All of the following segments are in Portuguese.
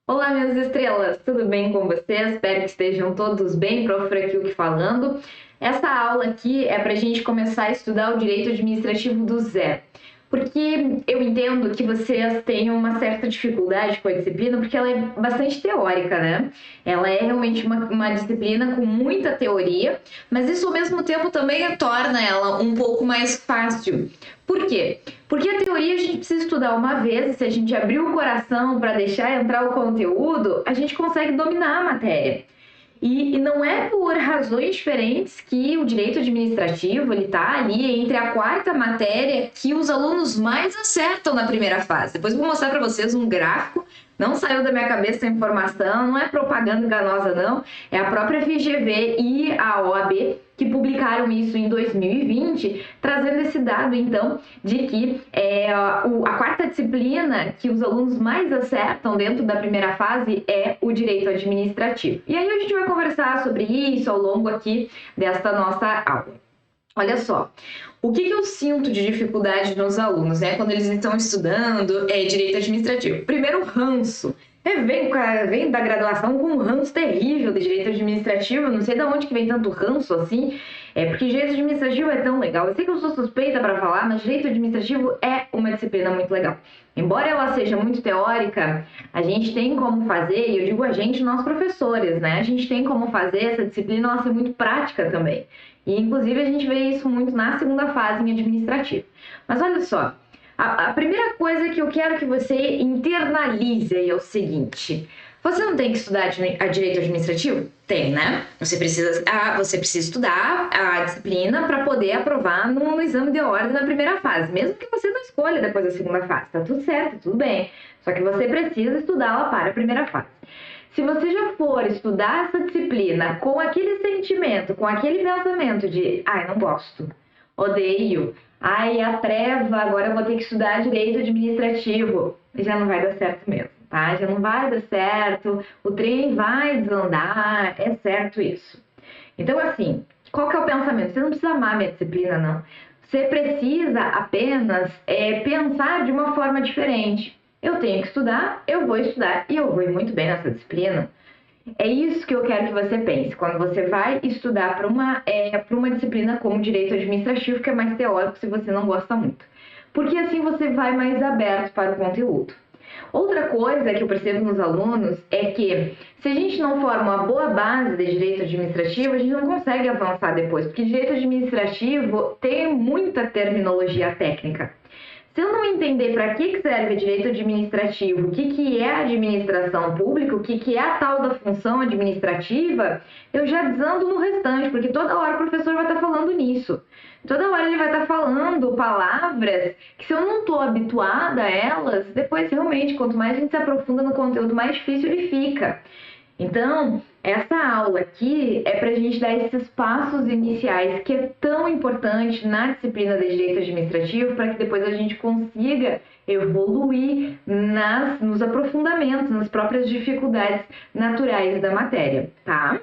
Olá, minhas estrelas, tudo bem com vocês? Espero que estejam todos bem, Prof. Akiuki falando. Essa aula aqui é para a gente começar a estudar o direito administrativo do zero, porque eu entendo que vocês têm uma certa dificuldade com a disciplina, porque ela é bastante teórica, né? Ela é realmente uma disciplina com muita teoria, mas isso ao mesmo tempo também torna ela um pouco mais fácil. Por quê? Porque a teoria a gente precisa estudar uma vez, e se a gente abrir o coração para deixar entrar o conteúdo, a gente consegue dominar a matéria. E não é por razões diferentes que o direito administrativo ele está ali entre a quarta matéria que os alunos mais acertam na primeira fase. Depois eu vou mostrar para vocês um gráfico. Não saiu da minha cabeça a informação, não é propaganda enganosa não, é a própria FGV e a OAB que publicaram isso em 2020, trazendo esse dado, então, de que a quarta disciplina que os alunos mais acertam dentro da primeira fase é o direito administrativo. E aí a gente vai conversar sobre isso ao longo aqui desta nossa aula. Olha só, o que eu sinto de dificuldade nos alunos, né, quando eles estão estudando direito administrativo? Primeiro, ranço. Vem da graduação com um ranço terrível de direito administrativo, não sei de onde que vem tanto ranço assim, porque direito administrativo é tão legal. Eu sei que eu sou suspeita para falar, mas direito administrativo é uma disciplina muito legal. Embora ela seja muito teórica, a gente tem como fazer, e eu digo a gente, nós professores, né? A gente tem como fazer essa disciplina ela ser muito prática também. E, inclusive, a gente vê isso muito na segunda fase em administrativo. Mas olha só, a primeira coisa que eu quero que você internalize é o seguinte: você não tem que estudar a direito administrativo? Tem, né? Você precisa estudar a disciplina para poder aprovar no exame de ordem na primeira fase, mesmo que você não escolha depois da segunda fase. Tá tudo certo, tudo bem. Só que você precisa estudá-la para a primeira fase. Se você já for estudar essa disciplina com aquele sentimento, com aquele pensamento de ai, não gosto, odeio, ai, a treva, agora eu vou ter que estudar direito administrativo, já não vai dar certo mesmo, tá? Já não vai dar certo, o trem vai desandar, é certo isso. Então, assim, qual que é o pensamento? Você não precisa amar a minha disciplina, não. Você precisa apenas pensar de uma forma diferente. Eu tenho que estudar, eu vou estudar e eu vou ir muito bem nessa disciplina. É isso que eu quero que você pense quando você vai estudar para uma disciplina como direito administrativo, que é mais teórico se você não gosta muito. Porque assim você vai mais aberto para o conteúdo. Outra coisa que eu percebo nos alunos é que se a gente não forma uma boa base de direito administrativo, a gente não consegue avançar depois, porque direito administrativo tem muita terminologia técnica. Se eu não entender para que serve direito administrativo, o que é administração pública, o que é a tal da função administrativa, eu já desando no restante, porque toda hora o professor vai estar falando nisso. Toda hora ele vai estar falando palavras que, se eu não estou habituada a elas, depois realmente, quanto mais a gente se aprofunda no conteúdo, mais difícil ele fica. Então, essa aula aqui é para a gente dar esses passos iniciais que é tão importante na disciplina de Direito Administrativo para que depois a gente consiga evoluir nos aprofundamentos, nas próprias dificuldades naturais da matéria, tá?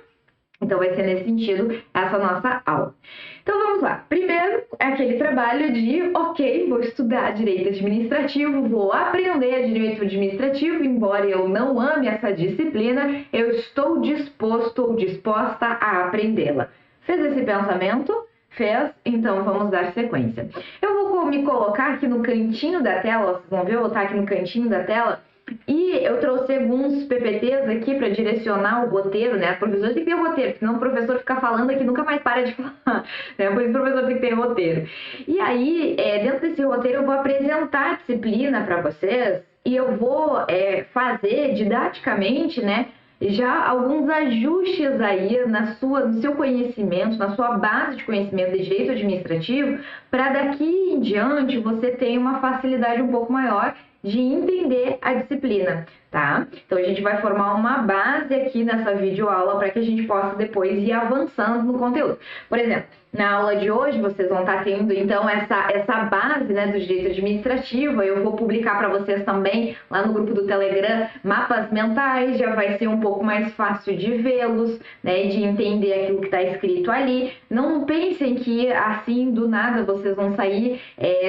Então, vai ser nesse sentido essa nossa aula. Então, vamos lá. Primeiro, é aquele trabalho de, ok, vou estudar direito administrativo, vou aprender direito administrativo, embora eu não ame essa disciplina, eu estou disposto ou disposta a aprendê-la. Fez esse pensamento? Fez? Então, vamos dar sequência. Eu vou me colocar aqui no cantinho da tela, vocês vão ver, eu vou estar aqui no cantinho da tela, e eu trouxe alguns PPTs aqui para direcionar o roteiro, né? O professor tem que ter roteiro, senão o professor fica falando aqui nunca mais para de falar, né? Por isso o professor tem que ter roteiro. E aí, dentro desse roteiro, eu vou apresentar a disciplina para vocês e eu vou fazer didaticamente, né? Já alguns ajustes aí no seu conhecimento, na sua base de conhecimento de direito administrativo, para daqui em diante você ter uma facilidade um pouco maior de entender a disciplina, tá? Então, a gente vai formar uma base aqui nessa videoaula para que a gente possa depois ir avançando no conteúdo. Por exemplo, na aula de hoje, vocês vão estar tendo, então, essa base, né, do direito administrativo. Eu vou publicar para vocês também, lá no grupo do Telegram, mapas mentais, já vai ser um pouco mais fácil de vê-los, né, de entender aquilo que está escrito ali. Não pensem que, assim, do nada, vocês vão sair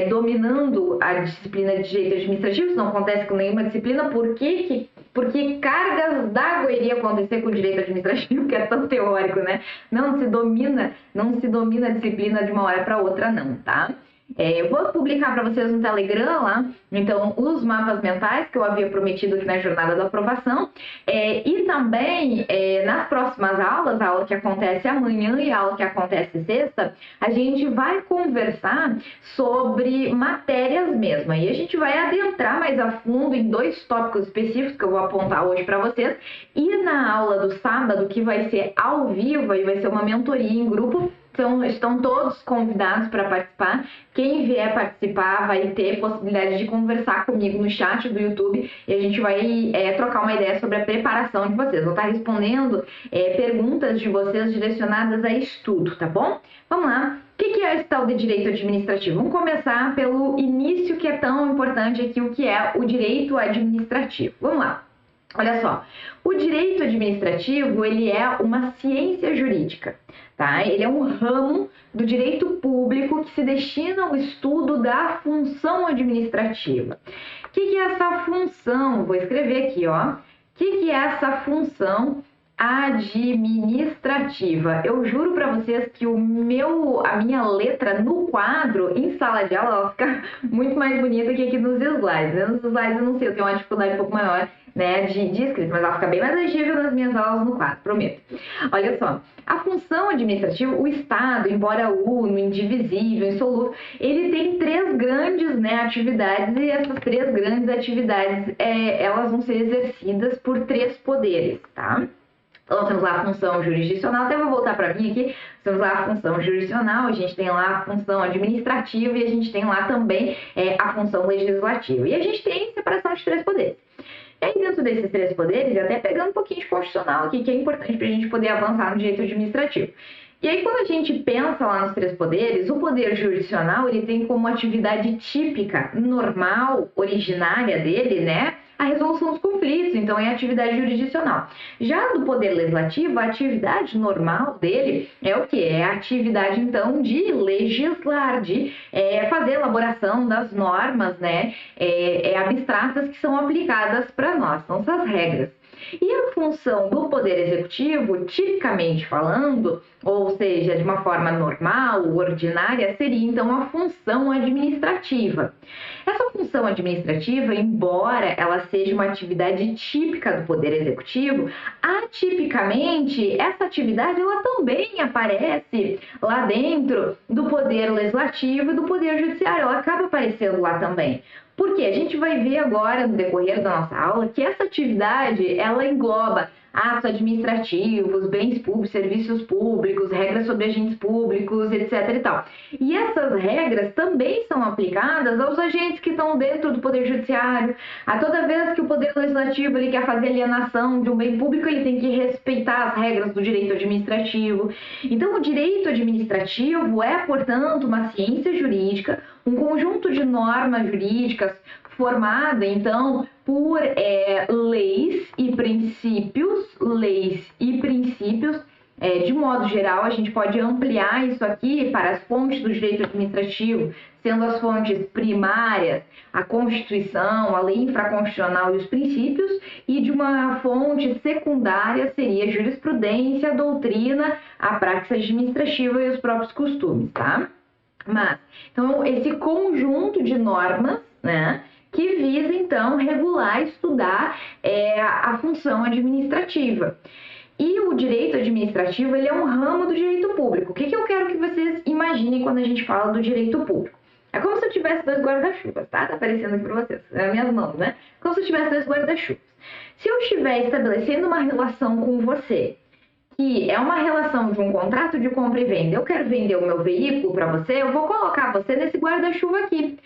dominando a disciplina de direito administrativo. Isso não acontece com nenhuma disciplina. Por que porque cargas d'água iria acontecer com o direito administrativo, que é tão teórico, né? Não se domina a disciplina de uma hora para outra, não, tá? Eu vou publicar para vocês no Telegram lá, então, os mapas mentais que eu havia prometido aqui na jornada da aprovação, e também nas próximas aulas, a aula que acontece amanhã e a aula que acontece sexta, a gente vai conversar sobre matérias mesmo, e a gente vai adentrar mais a fundo em 2 tópicos específicos que eu vou apontar hoje para vocês, e na aula do sábado, que vai ser ao vivo e vai ser uma mentoria em grupo. Então, estão todos convidados para participar. Quem vier participar vai ter possibilidade de conversar comigo no chat do YouTube e a gente vai trocar uma ideia sobre a preparação de vocês. Vou estar respondendo perguntas de vocês direcionadas a estudo, tá bom? Vamos lá. O que é esse tal de direito administrativo? Vamos começar pelo início, que é tão importante aqui, o que é o direito administrativo. Vamos lá. Olha só, o direito administrativo, ele é uma ciência jurídica, tá? Ele é um ramo do direito público que se destina ao estudo da função administrativa. O que é essa função? Vou escrever aqui, ó. O que é essa função administrativa? Eu juro para vocês que a minha letra no quadro, em sala de aula, ela fica muito mais bonita que aqui nos slides. Nos slides eu não sei, eu tenho uma dificuldade um pouco maior, né, de escrita, mas ela fica bem mais legível nas minhas aulas no quadro, prometo. Olha só, a função administrativa, o Estado, embora uno, indivisível, insolúvel, ele tem 3 grandes, né, atividades, e essas 3 grandes atividades, elas vão ser exercidas por 3 poderes, tá? Então, nós temos lá a função jurisdicional, até vou voltar para mim aqui, temos lá a função jurisdicional, a gente tem lá a função administrativa e a gente tem lá também a função legislativa. E a gente tem separação de 3 poderes. E aí, dentro desses 3 poderes, e até pegando um pouquinho de constitucional aqui, que é importante para a gente poder avançar no direito administrativo. E aí, quando a gente pensa lá nos 3 poderes, o poder jurisdicional, ele tem como atividade típica, normal, originária dele, né, a resolução dos conflitos, então é a atividade jurisdicional. Já do poder legislativo, a atividade normal dele é o quê? É a atividade, então, de legislar, de fazer a elaboração das normas, né, abstratas que são aplicadas para nós, são essas regras. E a função do Poder Executivo, tipicamente falando, ou seja, de uma forma normal, ordinária, seria então a função administrativa. Essa função administrativa, embora ela seja uma atividade típica do Poder Executivo, atipicamente essa atividade ela também aparece lá dentro do Poder Legislativo e do Poder Judiciário, ela acaba aparecendo lá também. Porque a gente vai ver agora, no decorrer da nossa aula, que essa atividade, ela engloba atos administrativos, bens públicos, serviços públicos, regras sobre agentes públicos, etc. e tal. E essas regras também são aplicadas aos agentes que estão dentro do Poder Judiciário. A toda vez que o Poder Legislativo ele quer fazer alienação de um bem público, ele tem que respeitar as regras do direito administrativo. Então, o direito administrativo é, portanto, uma ciência jurídica, um conjunto de normas jurídicas formada, então, por leis e princípios, de modo geral, a gente pode ampliar isso aqui para as fontes do direito administrativo, sendo as fontes primárias, a Constituição, a lei infraconstitucional e os princípios, e de uma fonte secundária seria a jurisprudência, a doutrina, a prática administrativa e os próprios costumes, tá? Mas, então, esse conjunto de normas, né, que visa, então, regular e estudar a função administrativa. E o direito administrativo, ele é um ramo do direito público. O que eu quero que vocês imaginem quando a gente fala do direito público? É como se eu tivesse 2 guarda-chuvas, tá? Tá aparecendo aqui para vocês, nas minhas mãos, né? Como se eu tivesse 2 guarda-chuvas. Se eu estiver estabelecendo uma relação com você, que é uma relação de um contrato de compra e venda, eu quero vender o meu veículo para você, eu vou colocar você nesse guarda-chuva aqui,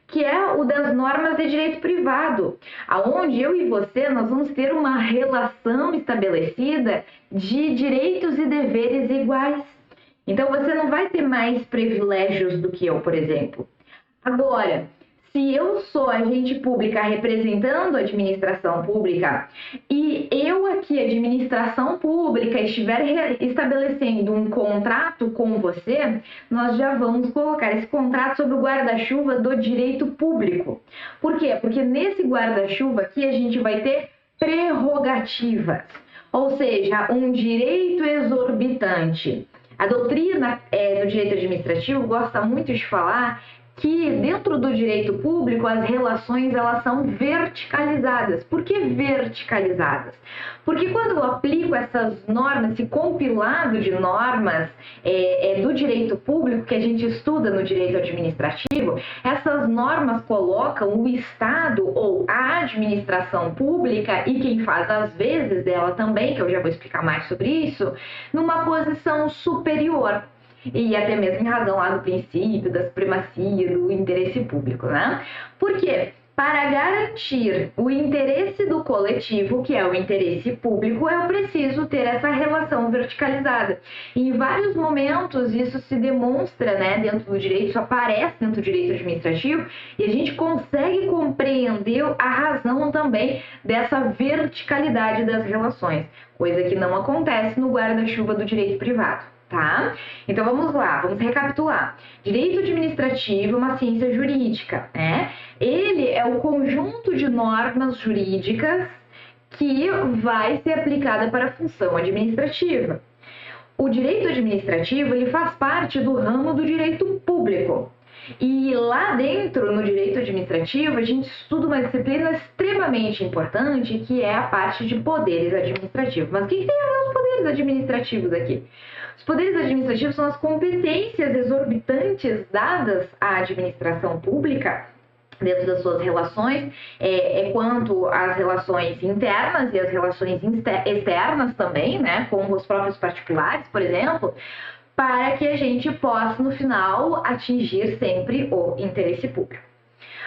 que é o das normas de direito privado, aonde eu e você, nós vamos ter uma relação estabelecida de direitos e deveres iguais. Então, você não vai ter mais privilégios do que eu, por exemplo. Agora, se eu sou agente pública representando a administração pública e eu aqui, administração pública, estiver estabelecendo um contrato com você, nós já vamos colocar esse contrato sob o guarda-chuva do direito público. Por quê? Porque nesse guarda-chuva aqui a gente vai ter prerrogativas, ou seja, um direito exorbitante. A doutrina do direito administrativo gosta muito de falar que dentro do direito público as relações elas são verticalizadas. Por que verticalizadas? Porque quando eu aplico essas normas, esse compilado de normas do direito público que a gente estuda no direito administrativo, essas normas colocam o Estado ou a administração pública e quem faz às vezes dela também, que eu já vou explicar mais sobre isso, numa posição superior. E até mesmo em razão lá do princípio da supremacia do interesse público, né? Por quê? Para garantir o interesse do coletivo, que é o interesse público, eu preciso ter essa relação verticalizada. E em vários momentos isso se demonstra, né, dentro do direito, isso aparece dentro do direito administrativo e a gente consegue compreender a razão também dessa verticalidade das relações, coisa que não acontece no guarda-chuva do direito privado. Tá? Então vamos lá, vamos recapitular. Direito administrativo é uma ciência jurídica, né? Ele é o conjunto de normas jurídicas que vai ser aplicada para a função administrativa. O direito administrativo ele faz parte do ramo do direito público. E lá dentro, no direito administrativo, a gente estuda uma disciplina extremamente importante, que é a parte de poderes administrativos. Mas o que tem a ver os poderes administrativos aqui? Os poderes administrativos são as competências exorbitantes dadas à administração pública dentro das suas relações, quanto às relações internas e as relações externas também, né, com os próprios particulares, por exemplo, para que a gente possa, no final, atingir sempre o interesse público.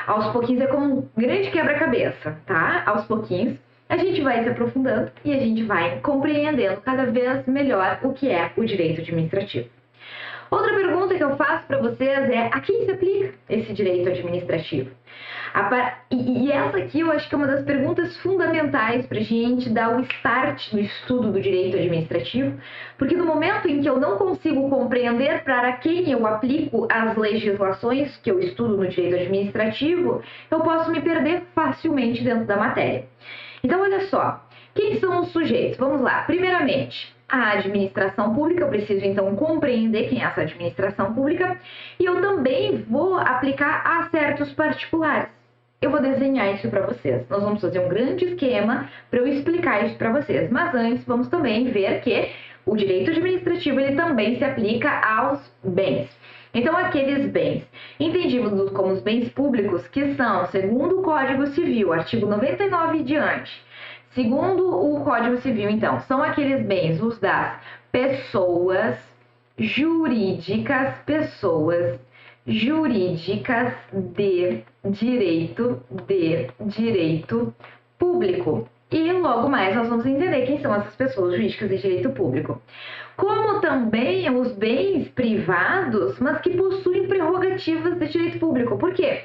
Aos pouquinhos é como um grande quebra-cabeça, tá? Aos pouquinhos a gente vai se aprofundando e a gente vai compreendendo cada vez melhor o que é o direito administrativo. Outra pergunta que eu faço para vocês é: a quem se aplica esse direito administrativo? E essa aqui eu acho que é uma das perguntas fundamentais para a gente dar o start no estudo do direito administrativo, porque no momento em que eu não consigo compreender para quem eu aplico as legislações que eu estudo no direito administrativo, eu posso me perder facilmente dentro da matéria. Então, olha só, quem são os sujeitos? Vamos lá. Primeiramente, a administração pública, eu preciso então compreender quem é essa administração pública e eu também vou aplicar a certos particulares. Eu vou desenhar isso para vocês. Nós vamos fazer um grande esquema para eu explicar isso para vocês. Mas antes, vamos também ver que o direito administrativo ele também se aplica aos bens. Então, aqueles bens entendidos como os bens públicos, que são, segundo o Código Civil, artigo 99 e diante, segundo o Código Civil, então, são aqueles bens, os das pessoas jurídicas de direito público. E logo mais nós vamos entender quem são essas pessoas jurídicas de direito público. Como também os bens privados, mas que possuem prerrogativas de direito público. Por quê?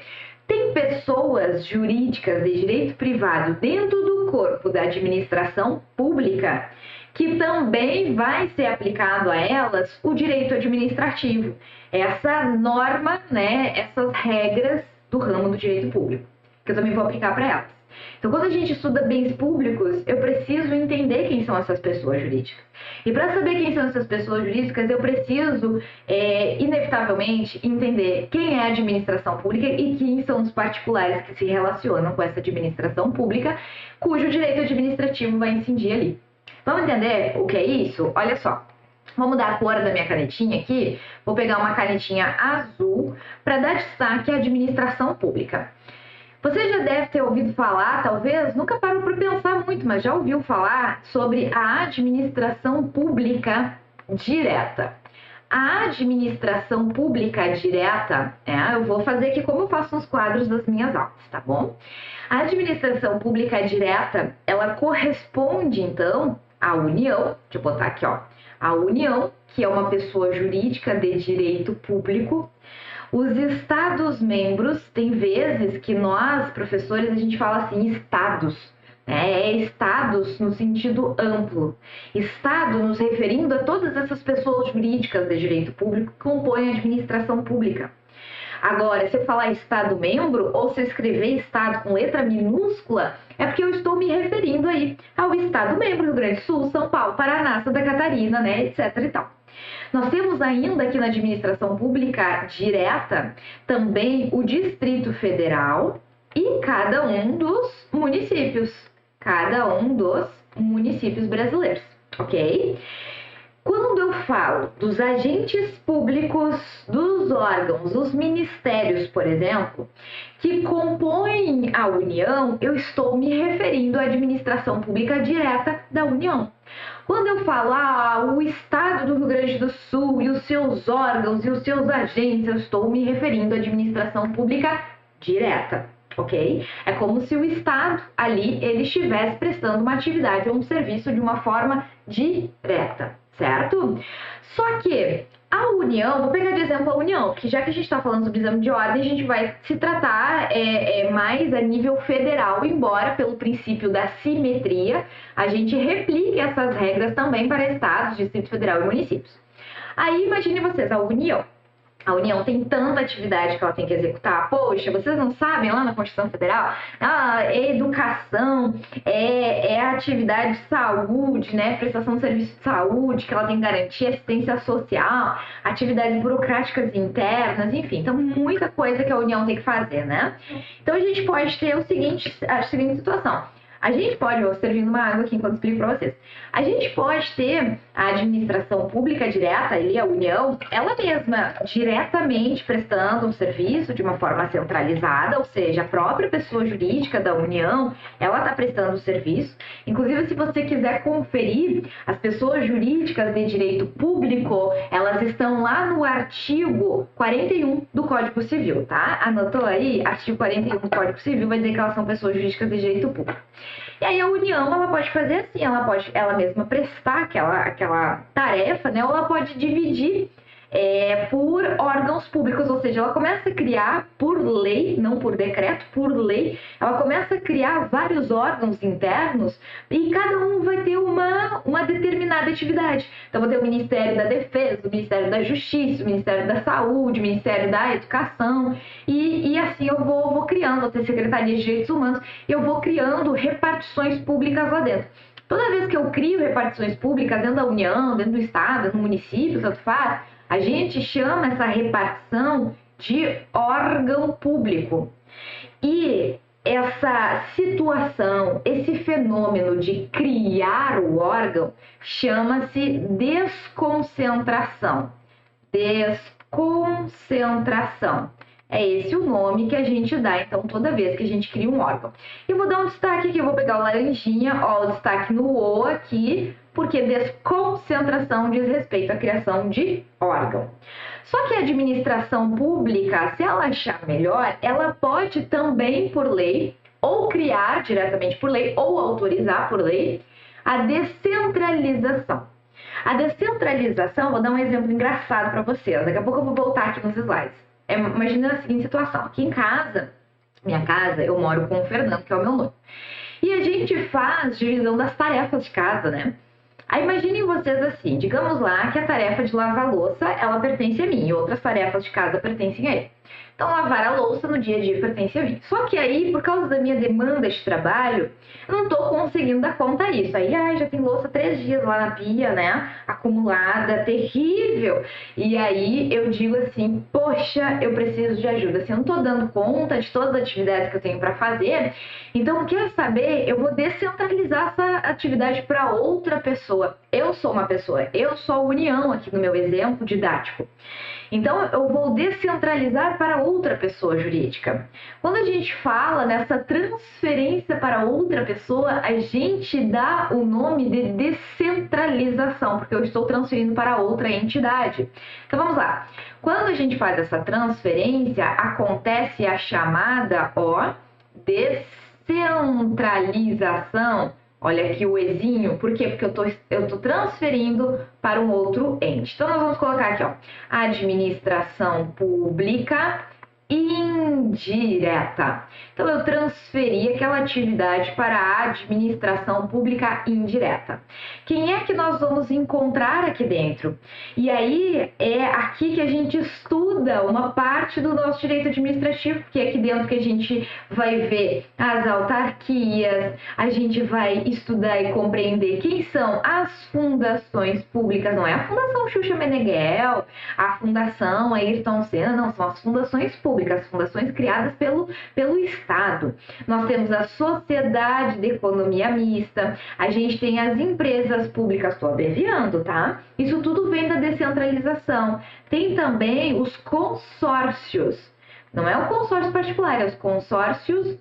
Tem pessoas jurídicas de direito privado dentro do corpo da administração pública que também vai ser aplicado a elas o direito administrativo. Essa norma, né, essas regras do ramo do direito público, que eu também vou aplicar para elas. Então, quando a gente estuda bens públicos, eu preciso entender quem são essas pessoas jurídicas. E para saber quem são essas pessoas jurídicas, eu preciso, inevitavelmente, entender quem é a administração pública e quem são os particulares que se relacionam com essa administração pública, cujo direito administrativo vai incidir ali. Vamos entender o que é isso? Olha só. Vou mudar a cor da minha canetinha aqui. Vou pegar uma canetinha azul para dar destaque à administração pública. Você já deve ter ouvido falar, talvez, nunca parou para pensar muito, mas já ouviu falar sobre a administração pública direta. A administração pública direta, eu vou fazer aqui como eu faço nos quadros das minhas aulas, tá bom? A administração pública direta, ela corresponde, então, à União, deixa eu botar aqui, ó, a União, que é uma pessoa jurídica de direito público. Os Estados-membros, tem vezes que nós, professores, a gente fala assim, estados, né? Estados no sentido amplo. Estado nos referindo a todas essas pessoas jurídicas de direito público que compõem a administração pública. Agora, se eu falar Estado-membro ou se eu escrever Estado com letra minúscula, é porque eu estou me referindo aí ao Estado membro, Rio Grande do Sul, São Paulo, Paraná, Santa Catarina, né, etc e tal. Nós temos ainda aqui na administração pública direta também o Distrito Federal e cada um dos municípios brasileiros, ok? Quando eu falo dos agentes públicos, dos órgãos, os ministérios, por exemplo, que compõem a União, eu estou me referindo à administração pública direta da União. Quando eu falo o Estado do Rio Grande do Sul e os seus órgãos e os seus agentes, eu estou me referindo à administração pública direta, ok? É como se o Estado ali ele estivesse prestando uma atividade ou um serviço de uma forma direta, certo? Só que a União, vou pegar de exemplo a União, que já que a gente está falando sobre exame de ordem, a gente vai se tratar mais a nível federal, embora pelo princípio da simetria, a gente replique essas regras também para estados, Distrito Federal e municípios. Aí imagine vocês, a União. A União tem tanta atividade que ela tem que executar. Poxa, vocês não sabem lá na Constituição Federal? É educação, é atividade de saúde, né? Prestação de serviço de saúde, que ela tem que garantir assistência social, atividades burocráticas internas, enfim. Então, muita coisa que a União tem que fazer, né? Então, a gente pode ter a seguinte situação. A gente pode, vou servindo uma água aqui enquanto explico para vocês. A gente pode ter a administração pública direta, ali a União, ela mesma diretamente prestando um serviço de uma forma centralizada, ou seja, a própria pessoa jurídica da União, ela está prestando o serviço. Inclusive, se você quiser conferir, as pessoas jurídicas de direito público, elas estão lá no artigo 41 do Código Civil, tá? Anotou aí? Artigo 41 do Código Civil vai dizer que elas são pessoas jurídicas de direito público. E aí a União, ela pode fazer assim, ela pode ela mesma prestar aquela tarefa, né? Ou ela pode dividir por órgãos públicos, ou seja, ela começa a criar por lei, não por decreto, por lei, ela começa a criar vários órgãos internos e cada um vai ter uma determinada atividade. Então, vou ter o Ministério da Defesa, o Ministério da Justiça, o Ministério da Saúde, o Ministério da Educação e assim eu vou criando, vou ter Secretaria de Direitos Humanos, eu vou criando repartições públicas lá dentro. Toda vez que eu crio repartições públicas dentro da União, dentro do Estado, no município, tanto faz, a gente chama essa repartição de órgão público. E essa situação, esse fenômeno de criar o órgão, chama-se desconcentração. Desconcentração. É esse o nome que a gente dá, então, toda vez que a gente cria um órgão. Eu vou dar um destaque aqui, eu vou pegar o laranjinha, ó, o destaque no O aqui, porque desconcentração diz respeito à criação de órgão. Só que a administração pública, se ela achar melhor, ela pode também, por lei, ou criar diretamente por lei, ou autorizar por lei, a descentralização. A descentralização, vou dar um exemplo engraçado para vocês, daqui a pouco eu vou voltar aqui nos slides. Imagina a seguinte situação, aqui em casa, minha casa, eu moro com o Fernando, que é o meu noivo. E a gente faz divisão das tarefas de casa, né? Aí imaginem vocês assim, digamos lá que a tarefa de lavar a louça, ela pertence a mim e outras tarefas de casa pertencem a ele. Então, lavar a louça no dia a dia pertence a mim. Só que aí, por causa da minha demanda de trabalho, eu não estou conseguindo dar conta disso. Aí, já tem louça 3 dias lá na pia, né? Acumulada, terrível. E aí, eu digo assim, poxa, eu preciso de ajuda. Assim, eu não estou dando conta de todas as atividades que eu tenho para fazer. Então, quer saber? Eu vou descentralizar essa atividade para outra pessoa. Eu sou uma pessoa, eu sou a União aqui no meu exemplo didático. Então, eu vou descentralizar para outra pessoa jurídica. Quando a gente fala nessa transferência para outra pessoa, a gente dá o nome de descentralização, porque eu estou transferindo para outra entidade. Então, vamos lá. Quando a gente faz essa transferência, acontece a chamada, descentralização. Olha aqui o Ezinho, por quê? Porque eu estou transferindo para um outro ente. Então, nós vamos colocar aqui, administração pública indireta. Então, eu transferi aquela atividade para a administração pública indireta. Quem é que nós vamos encontrar aqui dentro? E aí, é aqui que a gente estuda uma parte do nosso direito administrativo, porque é aqui dentro que a gente vai ver as autarquias, a gente vai estudar e compreender quem são as fundações públicas, não é a Fundação Xuxa Meneghel, a Fundação Ayrton Senna, não, são as fundações públicas, fundações criadas pelo Estado. Nós temos a Sociedade de Economia Mista, a gente tem as empresas públicas, estou abreviando, tá? Isso tudo vem da descentralização. Tem também os consórcios, não é o consórcio particular, é os consórcios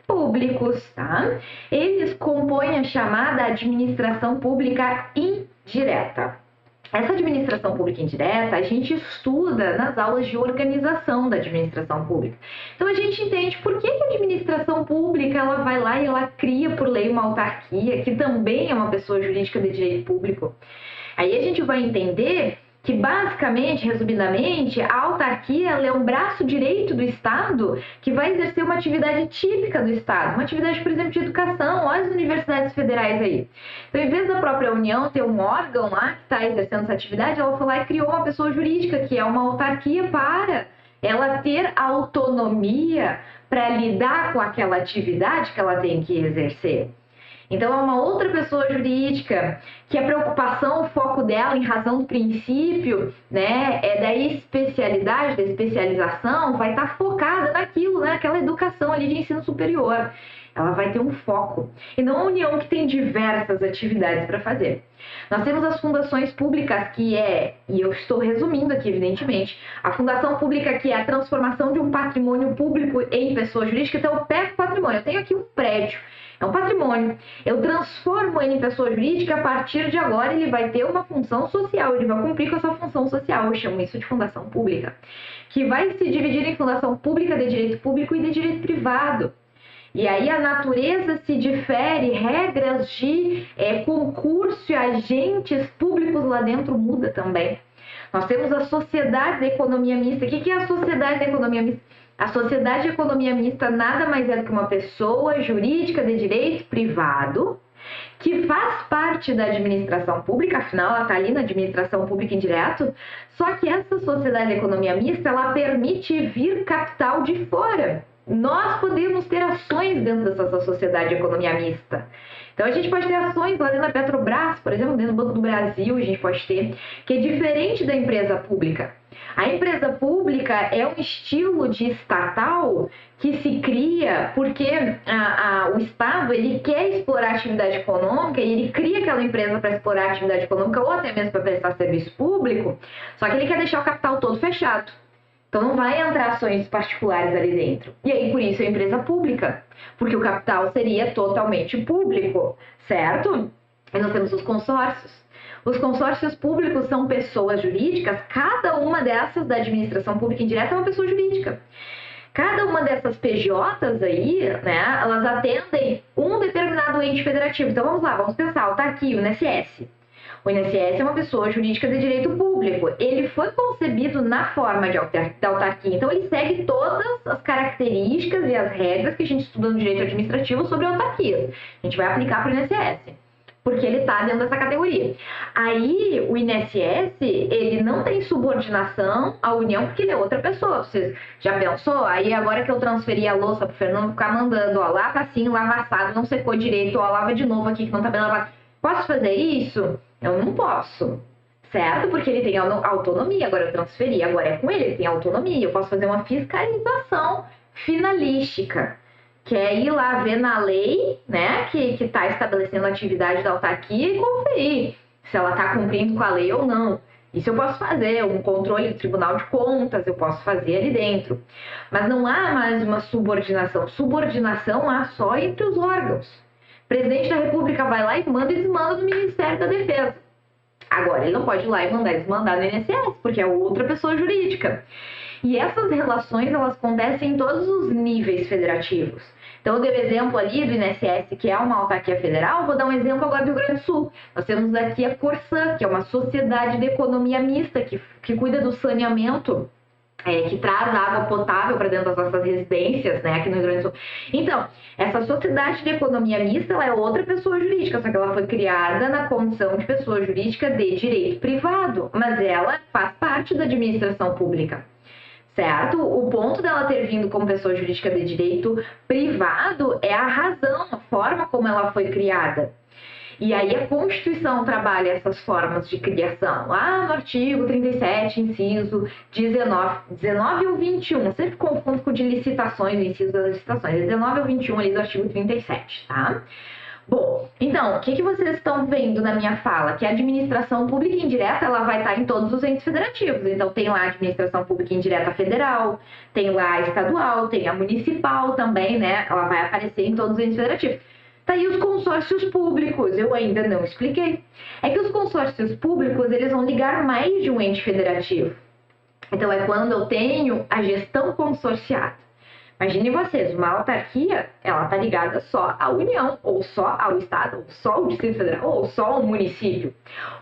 públicos, tá? Eles compõem a chamada administração pública indireta. Essa administração pública indireta a gente estuda nas aulas de organização da administração pública. Então a gente entende por que a administração pública ela vai lá e ela cria por lei uma autarquia, que também é uma pessoa jurídica de direito público. Aí a gente vai entender que basicamente, resumidamente, a autarquia ela é um braço direito do Estado que vai exercer uma atividade típica do Estado, uma atividade, por exemplo, de educação, olha as universidades federais aí. Então, em vez da própria União ter um órgão lá que está exercendo essa atividade, ela foi lá e criou uma pessoa jurídica, que é uma autarquia para ela ter autonomia para lidar com aquela atividade que ela tem que exercer. Então, é uma outra pessoa jurídica que a preocupação, o foco dela, em razão do princípio, né, é da especialidade, da especialização, vai estar focada naquilo, né, aquela educação ali de ensino superior. Ela vai ter um foco. E não a União que tem diversas atividades para fazer. Nós temos as fundações públicas, que é, e eu estou resumindo aqui, evidentemente, a fundação pública que é a transformação de um patrimônio público em pessoa jurídica. Então, eu pego o patrimônio, eu tenho aqui um prédio, é um patrimônio, eu transformo ele em pessoa jurídica, a partir de agora ele vai ter uma função social, ele vai cumprir com essa função social, eu chamo isso de fundação pública, que vai se dividir em fundação pública de direito público e de direito privado. E aí a natureza se difere, regras de concurso e agentes públicos lá dentro muda também. Nós temos a Sociedade de Economia Mista. O que é a Sociedade de Economia Mista? A Sociedade de Economia Mista nada mais é do que uma pessoa jurídica de direito privado que faz parte da administração pública, afinal ela está ali na administração pública indireto, só que essa Sociedade de Economia Mista ela permite vir capital de fora. Nós podemos ter ações dentro dessa Sociedade de Economia Mista. Então, a gente pode ter ações lá dentro da Petrobras, por exemplo, dentro do Banco do Brasil, a gente pode ter, que é diferente da empresa pública. A empresa pública é um estilo de estatal que se cria porque o Estado ele quer explorar a atividade econômica e ele cria aquela empresa para explorar a atividade econômica ou até mesmo para prestar serviço público, só que ele quer deixar o capital todo fechado. Então, não vai entrar ações particulares ali dentro. E aí, por isso, é empresa pública. Porque o capital seria totalmente público, certo? E nós temos os consórcios. Os consórcios públicos são pessoas jurídicas. Cada uma dessas da administração pública indireta é uma pessoa jurídica. Cada uma dessas PJs aí, né, elas atendem um determinado ente federativo. Então, vamos lá, vamos pensar. Autarquia, o INSS. O INSS é uma pessoa jurídica de direito público. Ele foi concebido na forma de autarquia, então ele segue todas as características e as regras que a gente estuda no direito administrativo sobre autarquias. A gente vai aplicar para o INSS, porque ele está dentro dessa categoria. Aí, o INSS, ele não tem subordinação à União, porque ele é outra pessoa. Você já pensou? Aí, agora que eu transferi a louça para o Fernando ficar mandando, ó, lava assim, lava assado, não secou direito, ó, lava de novo aqui que não está bem lavado. Posso fazer isso? Eu não posso, certo? Porque ele tem autonomia, agora eu transferi, agora é com ele tem autonomia. Eu posso fazer uma fiscalização finalística, que é ir lá ver na lei, né, que está estabelecendo a atividade da autarquia e conferir se ela está cumprindo com a lei ou não. Isso eu posso fazer, um controle do Tribunal de Contas, eu posso fazer ali dentro. Mas não há mais uma subordinação. Subordinação há só entre os órgãos. O presidente da República vai lá e manda e desmanda do Ministério da Defesa. Agora, ele não pode ir lá e mandar e desmandar no INSS, porque é outra pessoa jurídica. E essas relações, elas acontecem em todos os níveis federativos. Então, eu dei o exemplo ali do INSS, que é uma autarquia federal. Vou dar um exemplo agora do Rio Grande do Sul. Nós temos aqui a Corsã, que é uma sociedade de economia mista, que cuida do saneamento que traz água potável para dentro das nossas residências, né, aqui no Rio Grande do Sul. Então, essa sociedade de economia mista, ela é outra pessoa jurídica, só que ela foi criada na condição de pessoa jurídica de direito privado, mas ela faz parte da administração pública, certo? O ponto dela ter vindo como pessoa jurídica de direito privado é a razão, a forma como ela foi criada. E aí a Constituição trabalha essas formas de criação. Lá no artigo 37, inciso 19 ou 21, sempre confundo com de licitações, o inciso das licitações, 19 ou 21 ali do artigo 37, tá? Bom, então, o que vocês estão vendo na minha fala? Que a administração pública indireta, ela vai estar em todos os entes federativos. Então, tem lá a administração pública indireta federal, tem lá a estadual, tem a municipal também, né? Ela vai aparecer em todos os entes federativos. Tá aí os consórcios públicos, eu ainda não expliquei. É que os consórcios públicos, eles vão ligar mais de um ente federativo. Então, é quando eu tenho a gestão consorciada. Imaginem vocês, uma autarquia, ela tá ligada só à União, ou só ao Estado, ou só ao Distrito Federal, ou só ao município.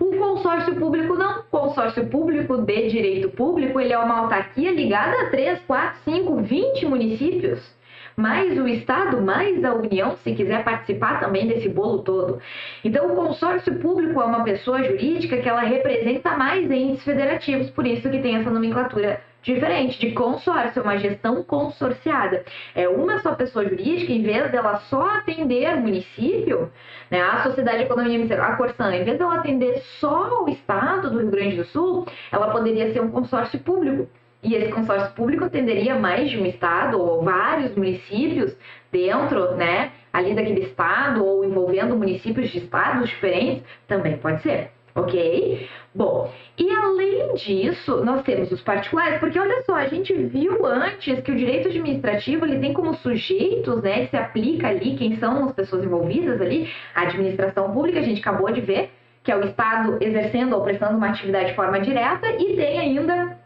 Um consórcio público não. Um consórcio público de direito público, ele é uma autarquia ligada a 3, 4, 5, 20 municípios. Mais o Estado, mais a União, se quiser participar também desse bolo todo. Então, o consórcio público é uma pessoa jurídica que ela representa mais entes federativos, por isso que tem essa nomenclatura diferente de consórcio, uma gestão consorciada. É uma só pessoa jurídica, em vez dela só atender o município, né, a Sociedade de Economia Mista, a Corsan, em vez dela atender só o Estado do Rio Grande do Sul, ela poderia ser um consórcio público. E esse consórcio público atenderia mais de um estado ou vários municípios dentro, né, ali daquele estado ou envolvendo municípios de estados diferentes, também pode ser, ok? Bom, e além disso, nós temos os particulares, porque olha só, a gente viu antes que o direito administrativo, ele tem como sujeitos, né, que se aplica ali, quem são as pessoas envolvidas ali, a administração pública, a gente acabou de ver, que é o Estado exercendo ou prestando uma atividade de forma direta, e tem ainda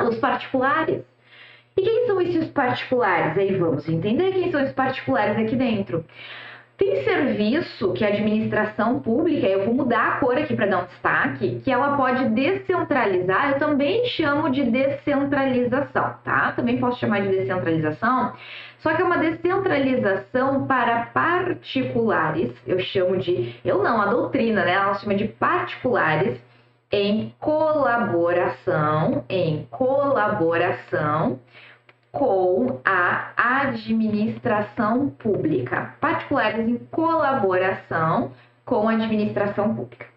os particulares. E quem são esses particulares? Aí vamos entender quem são esses particulares aqui dentro. Tem serviço que a administração pública, eu vou mudar a cor aqui para dar um destaque, que ela pode descentralizar, eu também chamo de descentralização, tá? Também posso chamar de descentralização, só que é uma descentralização para particulares, eu chamo de, a doutrina, né? Ela chama de particulares, em colaboração com a administração pública. Particulares em colaboração com a administração pública.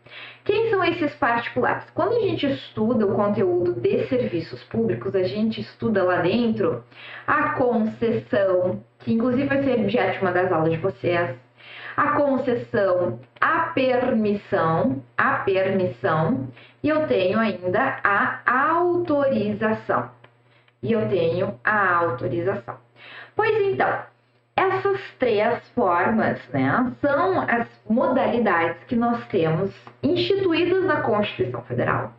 Quem são esses particulares? Quando a gente estuda o conteúdo de serviços públicos, a gente estuda lá dentro a concessão, que inclusive vai ser objeto de uma das aulas de vocês, a concessão, a permissão, e eu tenho ainda a autorização. Pois então, essas três formas, né, são as modalidades que nós temos instituídas na Constituição Federal,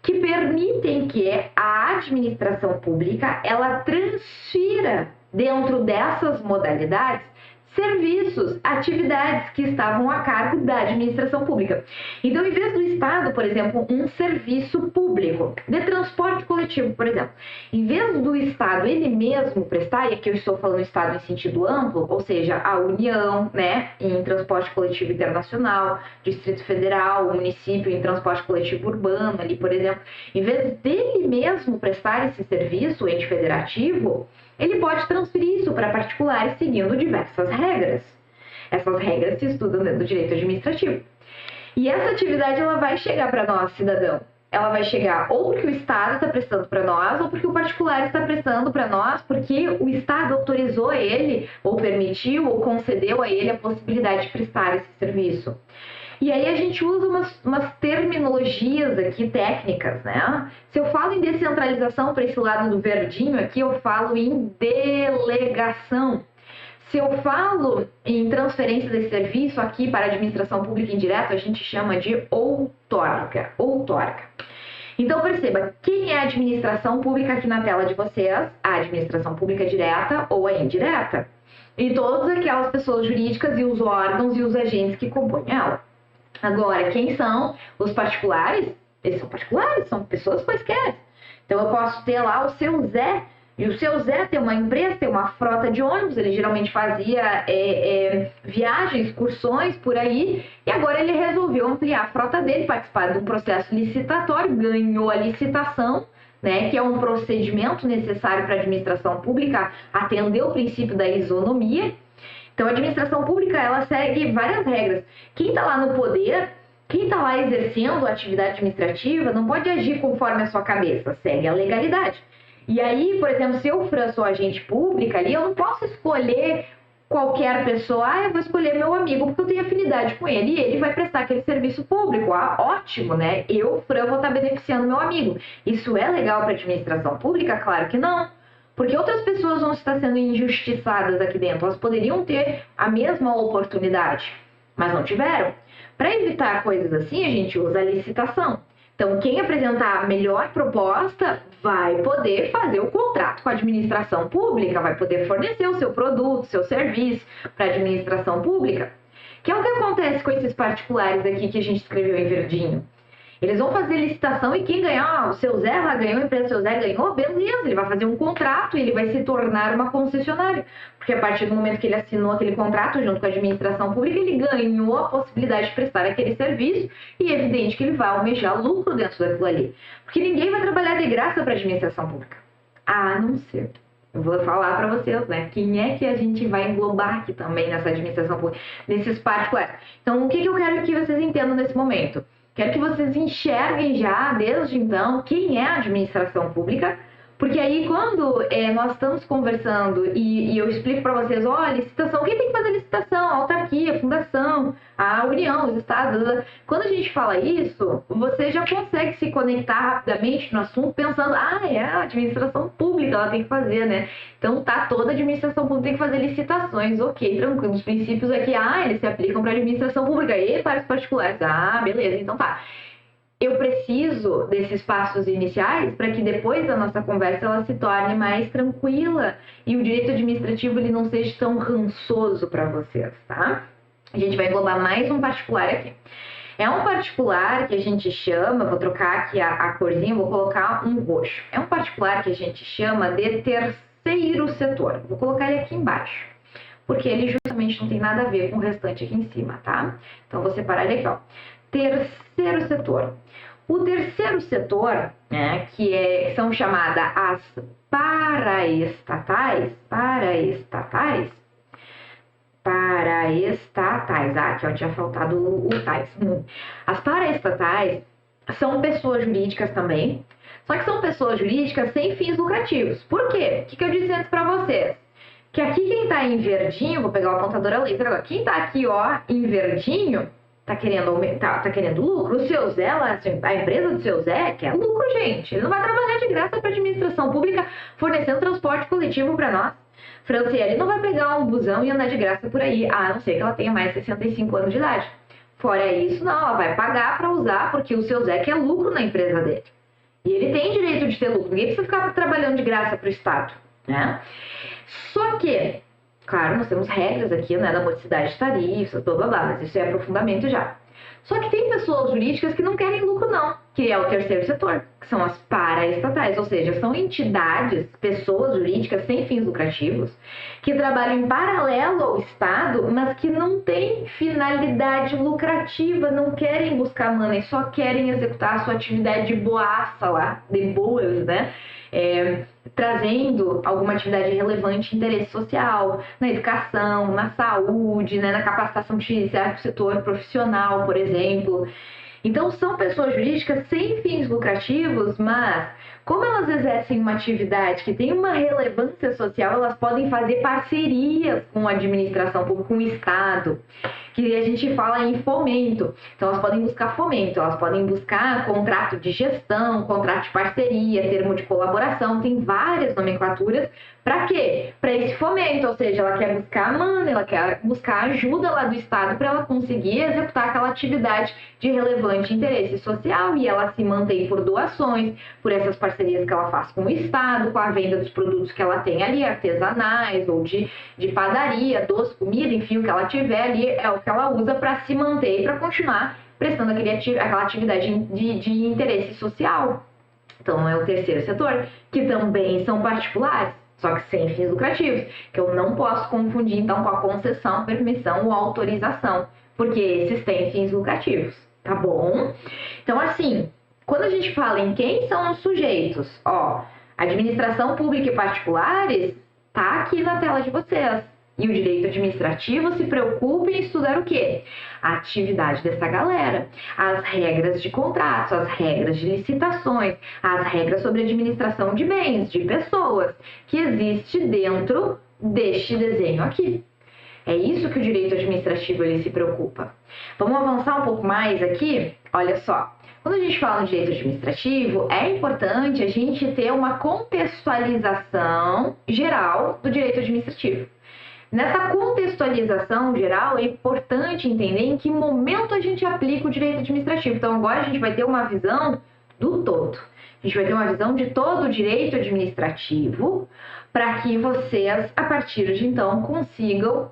que permitem que a administração pública, ela transfira dentro dessas modalidades serviços, atividades que estavam a cargo da administração pública. Então, em vez do Estado, por exemplo, um serviço público de transporte coletivo, por exemplo, em vez do Estado ele mesmo prestar, e aqui eu estou falando Estado em sentido amplo, ou seja, a União, né, em transporte coletivo internacional, Distrito Federal, o município em transporte coletivo urbano, ali, por exemplo, em vez dele mesmo prestar esse serviço, o ente federativo, ele pode transferir isso para particulares seguindo diversas regras. Essas regras se estudam dentro do direito administrativo. E essa atividade ela vai chegar para nós, cidadão. Ela vai chegar ou porque o Estado está prestando para nós, ou porque o particular está prestando para nós, porque o Estado autorizou ele, ou permitiu, ou concedeu a ele a possibilidade de prestar esse serviço. E aí a gente usa umas terminologias aqui técnicas, né? Se eu falo em descentralização para esse lado do verdinho aqui, eu falo em delegação. Se eu falo em transferência desse serviço aqui para a administração pública indireta, a gente chama de outorga. Então perceba, quem é a administração pública aqui na tela de vocês? A administração pública direta ou a indireta. E todas aquelas pessoas jurídicas e os órgãos e os agentes que compõem ela. Agora, quem são os particulares? Eles são particulares, são pessoas quaisquer, Então eu posso ter lá o seu Zé, e o seu Zé tem uma empresa, tem uma frota de ônibus, ele geralmente fazia viagens, excursões por aí, e agora ele resolveu ampliar a frota dele, participar de um processo licitatório, ganhou a licitação, né, que é um procedimento necessário para a administração pública atender o princípio da isonomia. Então, a administração pública, ela segue várias regras. Quem está lá no poder, quem está lá exercendo a atividade administrativa, não pode agir conforme a sua cabeça, segue a legalidade. E aí, por exemplo, se eu, Fran, sou agente pública ali, eu não posso escolher qualquer pessoa, eu vou escolher meu amigo porque eu tenho afinidade com ele e ele vai prestar aquele serviço público. Ótimo, né? Eu, Fran, vou estar beneficiando meu amigo. Isso é legal para a administração pública? Claro que não. Porque outras pessoas vão estar sendo injustiçadas aqui dentro. Elas poderiam ter a mesma oportunidade, mas não tiveram. Para evitar coisas assim, a gente usa a licitação. Então, quem apresentar a melhor proposta vai poder fazer o contrato com a administração pública, vai poder fornecer o seu produto, seu serviço para a administração pública. Que é o que acontece com esses particulares aqui que a gente escreveu em verdinho. Eles vão fazer licitação e quem ganhar, o seu Zé lá ganhou, a empresa do seu Zé ganhou, beleza, ele vai fazer um contrato e ele vai se tornar uma concessionária. Porque a partir do momento que ele assinou aquele contrato junto com a administração pública, ele ganhou a possibilidade de prestar aquele serviço e é evidente que ele vai almejar lucro dentro daquilo ali. Porque ninguém vai trabalhar de graça para a administração pública. A não ser. Eu vou falar para vocês, né? Quem é que a gente vai englobar aqui também nessa administração pública, nesses particulares. Então, o que eu quero que vocês entendam nesse momento? Quero que vocês enxerguem já, desde então, quem é a administração pública, porque aí quando nós estamos conversando e eu explico para vocês, olha, licitação, quem tem que fazer licitação? A autarquia, a fundação, a União, os estados. Quando a gente fala isso, você já consegue se conectar rapidamente no assunto pensando, é a administração pública, ela tem que fazer, né? Então toda a administração pública tem que fazer licitações, ok, tranquilo. Os princípios aqui, eles se aplicam para a administração pública e para os particulares. Beleza, então tá. Eu preciso desses passos iniciais para que depois da nossa conversa ela se torne mais tranquila e o direito administrativo ele não seja tão rançoso para vocês, tá? A gente vai englobar mais um particular aqui. É um particular que a gente chama, vou trocar aqui a corzinha, vou colocar um roxo. É um particular que a gente chama de terceiro setor. Vou colocar ele aqui embaixo, porque ele justamente não tem nada a ver com o restante aqui em cima, tá? Então, vou separar ele aqui, ó. Terceiro setor. O terceiro setor, né, que são chamadas as paraestatais, aqui ó, tinha faltado o tais. As paraestatais são pessoas jurídicas também, só que são pessoas jurídicas sem fins lucrativos. Por quê? O que eu disse antes para vocês? Que aqui quem está em verdinho, vou pegar o apontador laser agora, quem está aqui ó, em verdinho, tá querendo lucro. O seu Zé, a empresa do seu Zé quer lucro, gente. Ele não vai trabalhar de graça para a administração pública fornecendo transporte coletivo para nós. Franciele não vai pegar um busão e andar de graça por aí, a não ser que ela tenha mais de 65 anos de idade. Fora isso, não, ela vai pagar para usar porque o seu Zé quer lucro na empresa dele. E ele tem direito de ter lucro. Ninguém precisa ficar trabalhando de graça para o Estado, né? Só que, claro, nós temos regras aqui, né, da modicidade de tarifas, blá, blá, blá, mas isso é aprofundamento já. Só que tem pessoas jurídicas que não querem lucro não, que é o terceiro setor, que são as paraestatais, ou seja, são entidades, pessoas jurídicas sem fins lucrativos, que trabalham em paralelo ao Estado, mas que não têm finalidade lucrativa, não querem buscar money, só querem executar a sua atividade de boaça lá, de boas, né? Trazendo alguma atividade relevante, interesse social, na educação, na saúde, né, na capacitação de certo setor profissional, por exemplo. Então, são pessoas jurídicas sem fins lucrativos, mas como elas exercem uma atividade que tem uma relevância social, elas podem fazer parcerias com a administração pública, com o Estado, que a gente fala em fomento. Então, elas podem buscar fomento, elas podem buscar contrato de gestão, contrato de parceria, termo de colaboração, tem várias nomenclaturas. Para quê? Para esse fomento, ou seja, ela quer buscar money, ela quer buscar ajuda lá do Estado para ela conseguir executar aquela atividade de relevante interesse social e ela se mantém por doações, por essas parcerias que ela faz com o Estado, com a venda dos produtos que ela tem ali, artesanais ou de padaria, doce, comida, enfim, o que ela tiver ali é o que ela usa para se manter e para continuar prestando aquela atividade de interesse social. Então, é o terceiro setor, que também são particulares, só que sem fins lucrativos, que eu não posso confundir, então, com a concessão, permissão ou autorização, porque esses têm fins lucrativos, tá bom? Então, assim, quando a gente fala em quem são os sujeitos, ó, administração pública e particulares, tá aqui na tela de vocês. E o direito administrativo se preocupa em estudar o quê? A atividade dessa galera, as regras de contratos, as regras de licitações, as regras sobre administração de bens, de pessoas, que existe dentro deste desenho aqui. É isso que o direito administrativo ele se preocupa. Vamos avançar um pouco mais aqui? Olha só. Quando a gente fala de direito administrativo, é importante a gente ter uma contextualização geral do direito administrativo. Nessa contextualização geral, é importante entender em que momento a gente aplica o direito administrativo. Então, agora a gente vai ter uma visão do todo. A gente vai ter uma visão de todo o direito administrativo para que vocês, a partir de então, consigam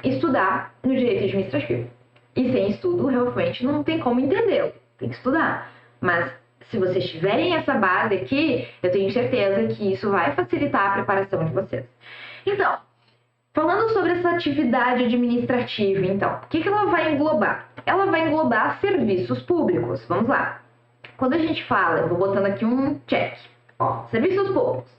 estudar no direito administrativo. E sem estudo, realmente, não tem como entendê-lo. Tem que estudar. Mas, se vocês tiverem essa base aqui, eu tenho certeza que isso vai facilitar a preparação de vocês. Então, falando sobre essa atividade administrativa, então, o que ela vai englobar? Ela vai englobar serviços públicos. Vamos lá. Quando a gente fala, eu vou botando aqui um check. Ó, serviços públicos.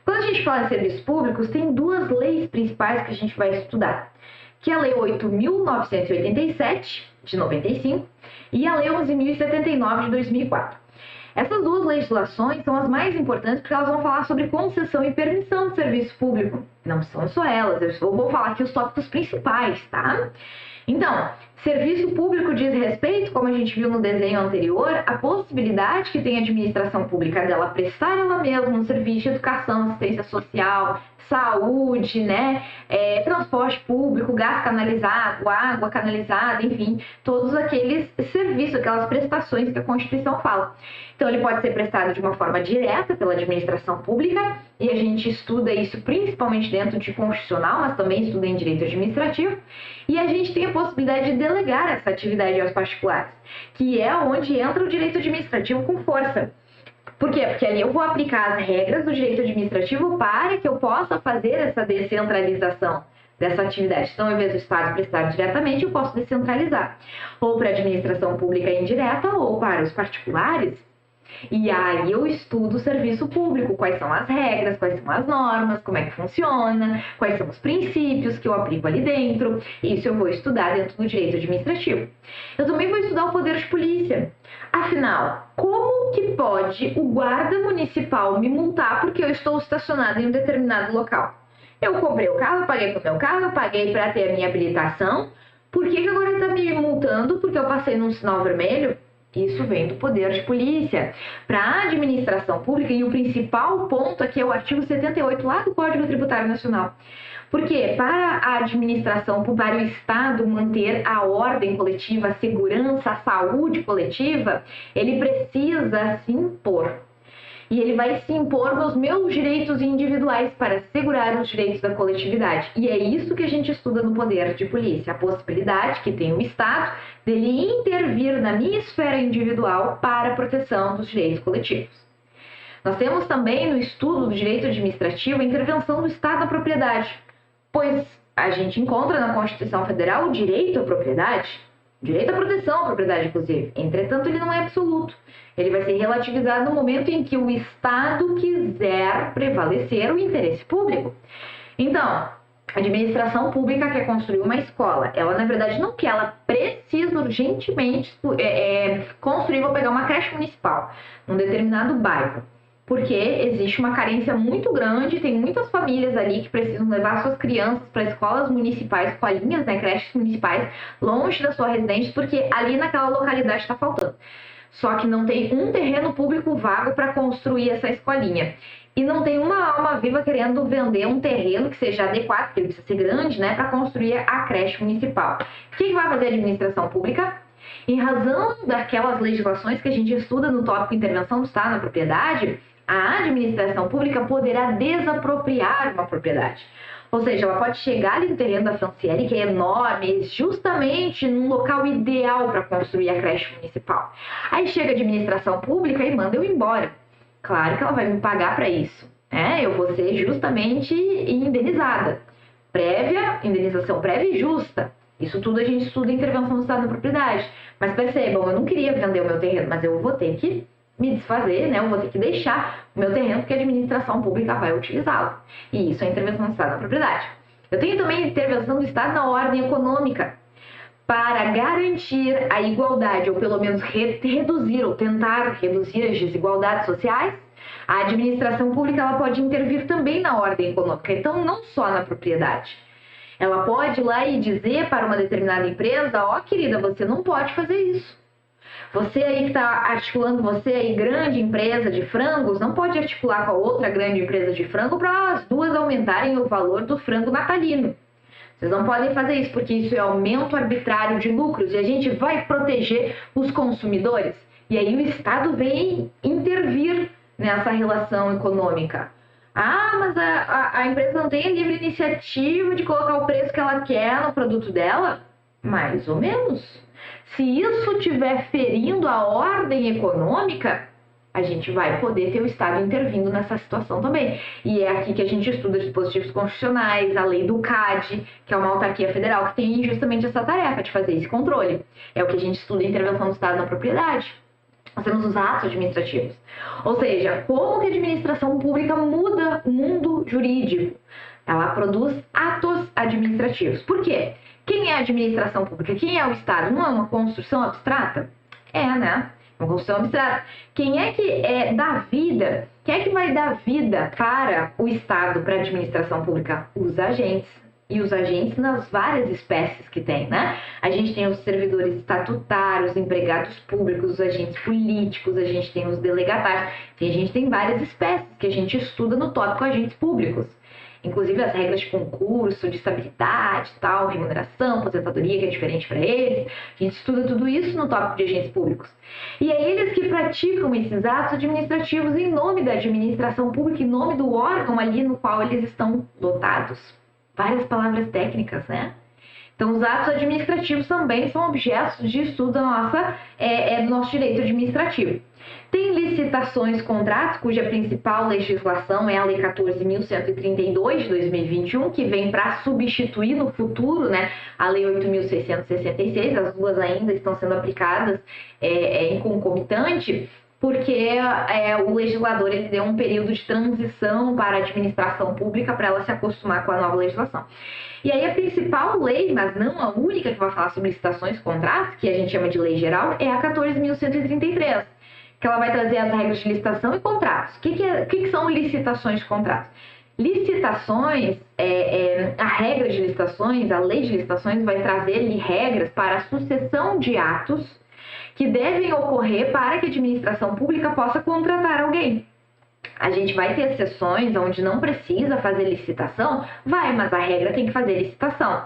Quando a gente fala em serviços públicos, tem duas leis principais que a gente vai estudar. Que é a Lei 8.987, de 95, e a Lei 11.079, de 2004. Essas duas legislações são as mais importantes porque elas vão falar sobre concessão e permissão de serviço público. Não são só elas, eu vou falar aqui os tópicos principais, tá? Então, serviço público diz respeito, como a gente viu no desenho anterior, à possibilidade que tem a administração pública dela prestar ela mesma um serviço de educação, assistência social, saúde, né, transporte público, gás canalizado, água canalizada, enfim, todos aqueles serviços, aquelas prestações que a Constituição fala. Então, ele pode ser prestado de uma forma direta pela administração pública, e a gente estuda isso principalmente dentro de constitucional, mas também estuda em direito administrativo, e a gente tem a possibilidade de delegar essa atividade aos particulares, que é onde entra o direito administrativo com força. Por quê? Porque ali eu vou aplicar as regras do direito administrativo para que eu possa fazer essa descentralização dessa atividade. Então, ao invés do Estado prestar diretamente, eu posso descentralizar. Ou para a administração pública indireta, ou para os particulares. E aí eu estudo o serviço público, quais são as regras, quais são as normas, como é que funciona, quais são os princípios que eu aplico ali dentro. Isso eu vou estudar dentro do direito administrativo. Eu também vou estudar o poder de polícia. Afinal, como que pode o guarda municipal me multar porque eu estou estacionado em um determinado local? Eu comprei o carro, eu paguei para o meu carro, eu paguei para ter a minha habilitação. Por que agora ele está me multando porque eu passei num sinal vermelho? Isso vem do poder de polícia. Para a administração pública, e o principal ponto aqui é o artigo 78 lá do Código Tributário Nacional. Porque para a administração, para o Estado manter a ordem coletiva, a segurança, a saúde coletiva, ele precisa se impor. E ele vai se impor nos meus direitos individuais para assegurar os direitos da coletividade. E é isso que a gente estuda no poder de polícia, a possibilidade que tem o Estado dele intervir na minha esfera individual para a proteção dos direitos coletivos. Nós temos também no estudo do direito administrativo a intervenção do Estado na propriedade, pois a gente encontra na Constituição Federal o direito à propriedade, direito à proteção à propriedade, inclusive. Entretanto, ele não é absoluto. Ele vai ser relativizado no momento em que o Estado quiser prevalecer o interesse público. Então, a administração pública quer construir uma escola. Ela, na verdade, não quer, ela precisa urgentemente construir, vou pegar uma creche municipal, num determinado bairro. Porque existe uma carência muito grande, tem muitas famílias ali que precisam levar suas crianças para escolas municipais, escolinhas, né, creches municipais, longe da sua residência, porque ali naquela localidade está faltando. Só que não tem um terreno público vago para construir essa escolinha. E não tem uma alma viva querendo vender um terreno que seja adequado, porque ele precisa ser grande, né, para construir a creche municipal. O que vai fazer a administração pública? Em razão daquelas legislações que a gente estuda no tópico intervenção do Estado na propriedade, a administração pública poderá desapropriar uma propriedade. Ou seja, ela pode chegar ali no terreno da Franciele, que é enorme, justamente num local ideal para construir a creche municipal. Aí chega a administração pública e manda eu embora. Claro que ela vai me pagar para isso, né? Eu vou ser justamente indenizada. Indenização prévia e justa. Isso tudo a gente estuda em intervenção do Estado na propriedade. Mas percebam, eu não queria vender o meu terreno, mas eu vou ter que me desfazer, né? Eu vou ter que deixar o meu terreno porque a administração pública vai utilizá-lo. E isso é intervenção do Estado na propriedade. Eu tenho também intervenção do Estado na ordem econômica, para garantir a igualdade, ou pelo menos reduzir ou tentar reduzir as desigualdades sociais. A administração pública ela pode intervir também na ordem econômica, então não só na propriedade. Ela pode ir lá e dizer para uma determinada empresa, ó, querida, você não pode fazer isso. Você aí que está articulando, você aí grande empresa de frangos, não pode articular com a outra grande empresa de frango para as duas aumentarem o valor do frango natalino. Vocês não podem fazer isso, porque isso é aumento arbitrário de lucros e a gente vai proteger os consumidores. E aí o Estado vem intervir nessa relação econômica. Ah, mas a empresa não tem a livre iniciativa de colocar o preço que ela quer no produto dela? Mais ou menos. Se isso estiver ferindo a ordem econômica, a gente vai poder ter o Estado intervindo nessa situação também. E é aqui que a gente estuda dispositivos constitucionais, a lei do CAD, que é uma autarquia federal que tem justamente essa tarefa de fazer esse controle. É o que a gente estuda em intervenção do Estado na propriedade. Nós temos os atos administrativos. Ou seja, como que a administração pública muda o mundo jurídico? Ela produz atos administrativos. Por quê? Quem é a administração pública? Quem é o Estado? Não é uma construção abstrata? É, né? Uma construção abstrata. Quem é que dá vida? Quem é que vai dar vida para o Estado, para a administração pública? Os agentes. E os agentes nas várias espécies que tem, né? A gente tem os servidores estatutários, empregados públicos, os agentes políticos, a gente tem os delegatários. A gente tem várias espécies que a gente estuda no tópico agentes públicos. Inclusive as regras de concurso, de estabilidade, tal, remuneração, aposentadoria, que é diferente para eles. A gente estuda tudo isso no tópico de agentes públicos. E é eles que praticam esses atos administrativos em nome da administração pública, em nome do órgão ali no qual eles estão dotados. Várias palavras técnicas, né? Então, os atos administrativos também são objetos de estudo do nosso direito administrativo. Tem licitações, contratos, cuja principal legislação é a Lei 14.132 de 2021, que vem para substituir no futuro, né, a Lei 8.666, as duas ainda estão sendo aplicadas em concomitante, porque o legislador ele deu um período de transição para a administração pública para ela se acostumar com a nova legislação. E aí a principal lei, mas não a única que vai falar sobre licitações e contratos, que a gente chama de lei geral, é a 14.133, que ela vai trazer as regras de licitação e contratos. O que são licitações e contratos? Licitações, a regra de licitações, a lei de licitações vai trazer regras para a sucessão de atos que devem ocorrer para que a administração pública possa contratar alguém. A gente vai ter sessões onde não precisa fazer licitação? Vai, mas a regra tem que fazer licitação.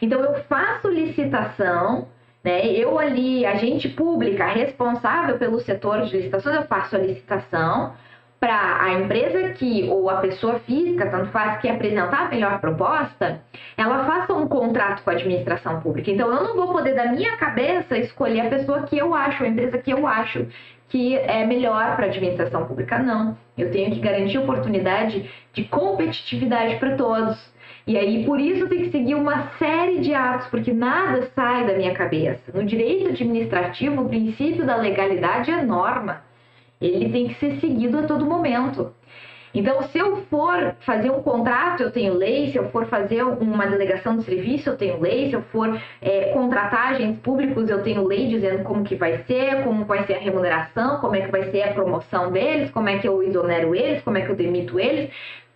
Então, eu faço licitação, né? Eu ali, agente pública responsável pelo setor de licitações, eu faço a licitação para a empresa ou a pessoa física, tanto faz, que apresentar a melhor proposta, ela faça um contrato com a administração pública. Então, eu não vou poder, da minha cabeça, escolher a pessoa que eu acho, a empresa que eu acho que é melhor para a administração pública. Não. Eu tenho que garantir oportunidade de competitividade para todos. E aí, por isso, tem que seguir uma série de atos, porque nada sai da minha cabeça. No direito administrativo, o princípio da legalidade é norma. Ele tem que ser seguido a todo momento. Então, se eu for fazer um contrato, eu tenho lei. Se eu for fazer uma delegação de serviço, eu tenho lei. Se eu for contratar agentes públicos, eu tenho lei dizendo como que vai ser, como vai ser a remuneração, como é que vai ser a promoção deles, como é que eu exonero eles, como é que eu demito eles.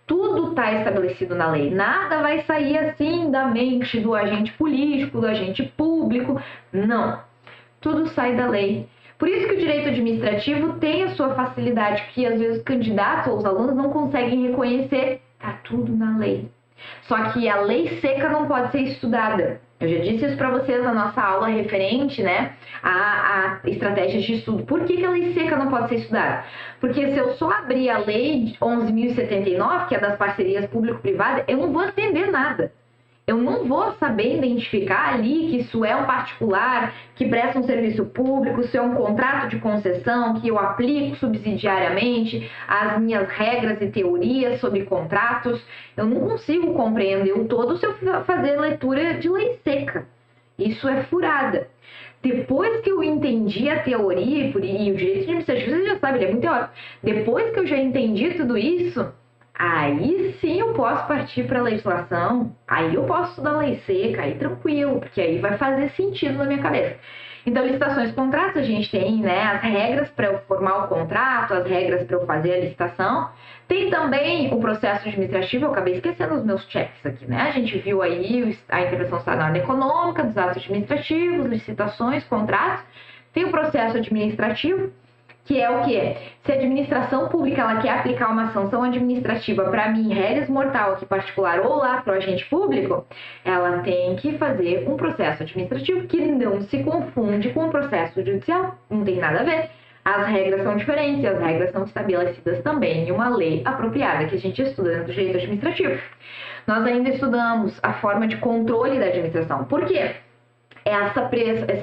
Tudo está estabelecido na lei. Nada vai sair assim da mente do agente político, do agente público. Não. Tudo sai da lei. Por isso que o direito administrativo tem a sua facilidade, que às vezes os candidatos ou os alunos não conseguem reconhecer. Está tudo na lei. Só que a lei seca não pode ser estudada. Eu já disse isso para vocês na nossa aula referente, né, a estratégias de estudo. Por que a lei seca não pode ser estudada? Porque se eu só abrir a lei 11.079, que é das parcerias público-privadas, eu não vou entender nada. eu não vou saber identificar ali que isso é um particular que presta um serviço público, se é um contrato de concessão que eu aplico subsidiariamente as minhas regras e teorias sobre contratos. Eu não consigo compreender o todo se eu fazer leitura de lei seca. Isso é furada. Depois que eu entendi a teoria, e o direito administrativo, você já sabe, ele é muito teórico. Depois que eu já entendi tudo isso, aí sim eu posso partir para a legislação, aí eu posso estudar lei seca, aí tranquilo, porque aí vai fazer sentido na minha cabeça. Então, licitações e contratos, a gente tem, né, as regras para eu formar o contrato, as regras para eu fazer a licitação. Tem também o processo administrativo, eu acabei esquecendo os meus checks aqui, né? A gente viu aí a intervenção estatal na ordem econômica, dos atos administrativos, licitações, contratos. Tem o processo administrativo, que é o quê? Se a administração pública ela quer aplicar uma sanção administrativa para mim, réis mortal aqui particular, ou lá para o agente público, ela tem que fazer um processo administrativo que não se confunde com o processo judicial. Não tem nada a ver. As regras são diferentes e as regras são estabelecidas também em uma lei apropriada que a gente estuda dentro do direito administrativo. Nós ainda estudamos a forma de controle da administração. Por quê? Essas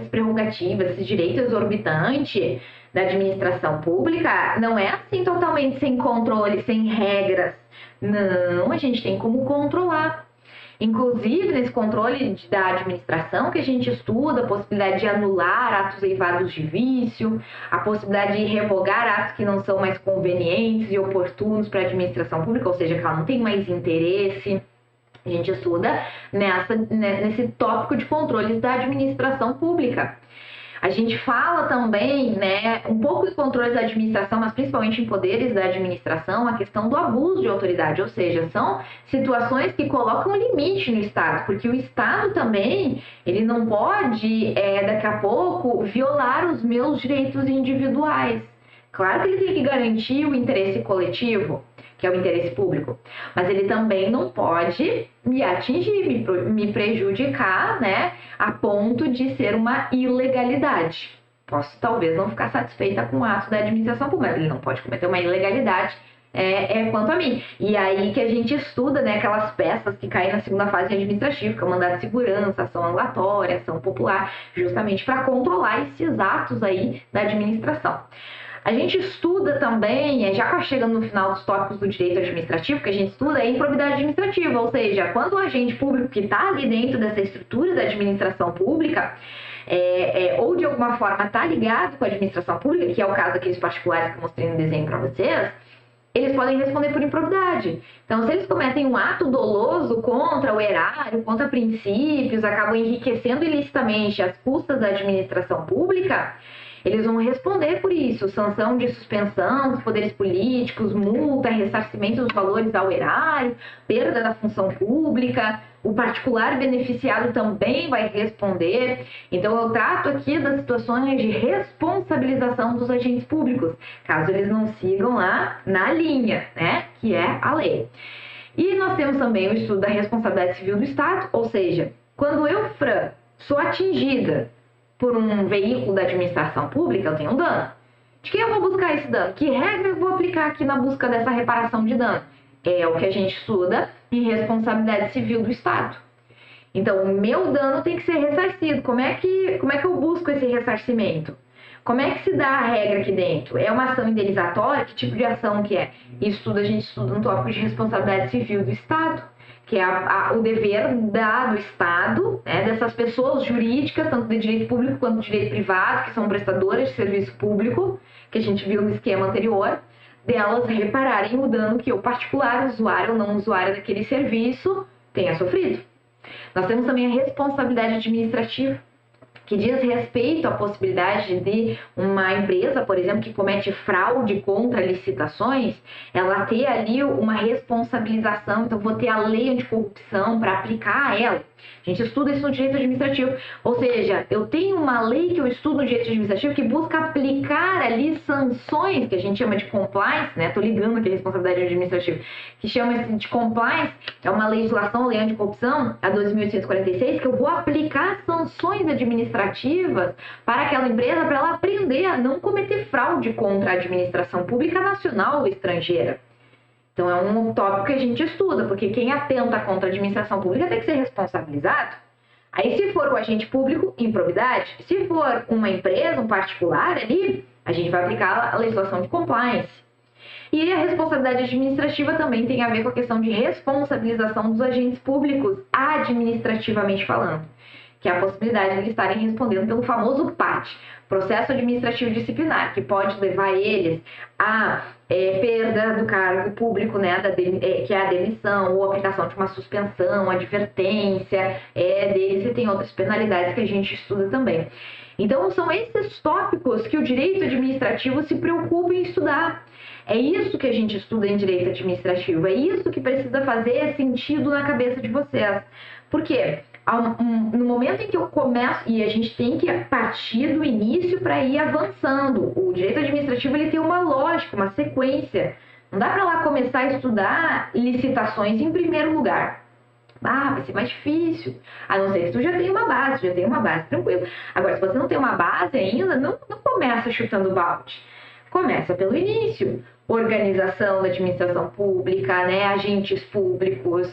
prerrogativas, esse direito exorbitante da administração pública não é assim totalmente sem controle, sem regras. Não, a gente tem como controlar. Inclusive, nesse controle da administração que a gente estuda, a possibilidade de anular atos eivados de vício, a possibilidade de revogar atos que não são mais convenientes e oportunos para a administração pública, ou seja, que ela não tem mais interesse. A gente estuda nesse tópico de controles da administração pública. A gente fala também, né, um pouco de controles da administração, mas principalmente em poderes da administração, a questão do abuso de autoridade, ou seja, são situações que colocam limite no Estado, porque o Estado também, ele não pode, daqui a pouco, violar os meus direitos individuais. Claro que ele tem que garantir o interesse coletivo, que é o interesse público, mas ele também não pode me atingir, me prejudicar, né, a ponto de ser uma ilegalidade. Posso talvez não ficar satisfeita com o ato da administração pública, mas ele não pode cometer uma ilegalidade quanto a mim. E aí que a gente estuda, né, aquelas peças que caem na segunda fase administrativa, que é o mandado de segurança, ação angulatória, ação popular, justamente para controlar esses atos aí da administração. A gente estuda também, já chegando no final dos tópicos do direito administrativo, que a gente estuda é improbidade administrativa, ou seja, quando o agente público que está ali dentro dessa estrutura da administração pública, ou de alguma forma está ligado com a administração pública, que é o caso daqueles particulares que eu mostrei no desenho para vocês, eles podem responder por improbidade. Então, se eles cometem um ato doloso contra o erário, contra princípios, acabam enriquecendo ilicitamente às custas da administração pública, eles vão responder por isso, sanção de suspensão dos poderes políticos, multa, ressarcimento dos valores ao erário, perda da função pública, o particular beneficiado também vai responder. Então, eu trato aqui das situações de responsabilização dos agentes públicos, caso eles não sigam lá na linha, né, que é a lei. E nós temos também o estudo da responsabilidade civil do Estado, ou seja, quando eu, Fran, sou atingida por um veículo da administração pública, eu tenho um dano. De quem eu vou buscar esse dano? Que regra eu vou aplicar aqui na busca dessa reparação de dano? É o que a gente estuda em responsabilidade civil do Estado. Então, o meu dano tem que ser ressarcido. Como é que eu busco esse ressarcimento? Como é que se dá a regra aqui dentro? É uma ação indenizatória? Que tipo de ação que é? Isso tudo a gente estuda no tópico de responsabilidade civil do Estado, que é o dever do Estado, né, dessas pessoas jurídicas, tanto de direito público quanto de direito privado, que são prestadoras de serviço público, que a gente viu no esquema anterior, delas repararem o dano que o particular, usuário ou não usuário daquele serviço tenha sofrido. Nós temos também a responsabilidade administrativa, que diz respeito à possibilidade de uma empresa, por exemplo, que comete fraude contra licitações, ela ter ali uma responsabilização, então vou ter a lei anticorrupção para aplicar a ela. A gente estuda isso no direito administrativo, ou seja, eu tenho uma lei que eu estudo no direito administrativo que busca aplicar ali sanções, que a gente chama de compliance, né? Tô ligando aqui a responsabilidade administrativa, que chama de compliance, é uma legislação, lei anticorrupção, a 2.846, que eu vou aplicar sanções administrativas para aquela empresa para ela aprender a não cometer fraude contra a administração pública nacional ou estrangeira. Então, é um tópico que a gente estuda, porque quem atenta contra a administração pública tem que ser responsabilizado. Aí, se for o agente público, improbidade. Se for uma empresa, um particular ali, a gente vai aplicar a legislação de compliance. E a responsabilidade administrativa também tem a ver com a questão de responsabilização dos agentes públicos, administrativamente falando, que é a possibilidade de eles estarem respondendo pelo famoso PAD, processo administrativo disciplinar, que pode levar eles a perda do cargo público, né, que é a demissão ou aplicação de uma suspensão, advertência deles, e tem outras penalidades que a gente estuda também. Então, são esses tópicos que o direito administrativo se preocupa em estudar. É isso que a gente estuda em direito administrativo, é isso que precisa fazer sentido na cabeça de vocês. Por quê? No momento em que eu começo, e a gente tem que partir do início para ir avançando, o direito administrativo ele tem uma lógica, uma sequência. Não dá para lá começar a estudar licitações em primeiro lugar. Vai ser mais difícil, a não ser que tu já tenha uma base, tranquilo. Agora, se você não tem uma base ainda, não começa chutando balde. Começa pelo início, organização da administração pública, né, agentes públicos,